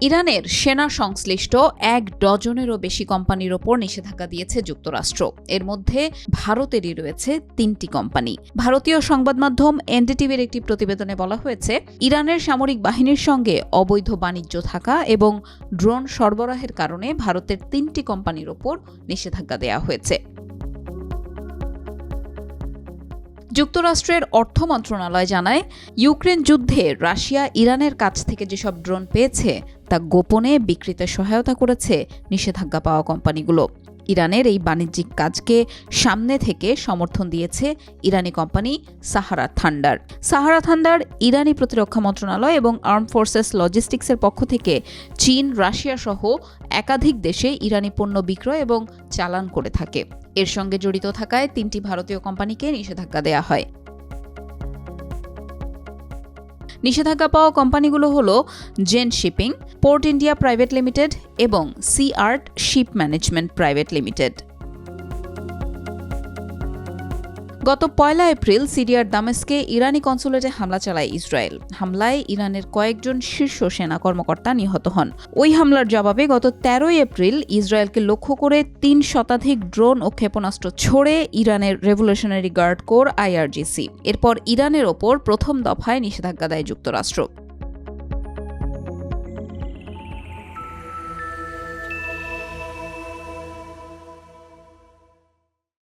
ইরানের সেনা সংশ্লিষ্ট ১ ডজনেরও বেশি কোম্পানির ওপর নিষেধাজ্ঞা দিয়েছে যুক্তরাষ্ট্র। এর মধ্যে ভারতেরই রয়েছে ৩টি কোম্পানি। ভারতীয় সংবাদ মাধ্যম এনডিটিভির একটি প্রতিবেদনে বলা হয়েছে, ইরানের সামরিক বাহিনীর সঙ্গে অবৈধ বাণিজ্য থাকা এবং ড্রোন সরবরাহের কারণে ভারতের ৩টি কোম্পানির ওপর নিষেধাজ্ঞা দেওয়া হয়েছে। যুক্তরাষ্ট্রের অর্থ মন্ত্রণালয় জানায়, ইউক্রেন যুদ্ধে রাশিয়া ইরানের কাছ থেকে যেসব ড্রোন পেয়েছে তা গোপনে বিক্রিতে সহায়তা করেছে নিষেধাজ্ঞা পাওয়া কোম্পানিগুলো। ইরানের এই বাণিজ্যিক কাজকে সামনে থেকে সমর্থন দিয়েছে ইরানি company Sahara Thunder. Sahara Thunder ইরানি প্রতিরক্ষা মন্ত্রণালয় এবং আর্ম ফোর্সেস লজিস্টিক্সের পক্ষ থেকে চীন, রাশিয়া সহ একাধিক দেশে ইরানি পণ্য বিক্রয় এবং চালান করে থাকে। এর সঙ্গে জড়িত থাকায় ৩টি ভারতীয় কোম্পানিকে নিষেধাজ্ঞা দেওয়া হয়। নিষেধাজ্ঞা পাওয়া কোম্পানিগুলো হলো Zen shipping, port India private limited এবং sea art ship management private limited. গত ১ এপ্রিল সিরিয়ার দামেস্কে ইরানি কনসুলেটে হামলা চালায় ইসরায়েল। হামলায় ইরানের কয়েকজন শীর্ষ সেনা কর্মকর্তা নিহত হন। ওই হামলার জবাবে গত ১৩ এপ্রিল ইসরায়েলকে লক্ষ্য করে ৩ শতাধিক ড্রোন ও ক্ষেপণাস্ত্র ছোড়ে ইরানের রেভলিউশনারি গার্ড কোর IRGC। এরপর ইরানের ওপর প্রথম দফায় নিষেধাজ্ঞা দেয় যুক্তরাষ্ট্র।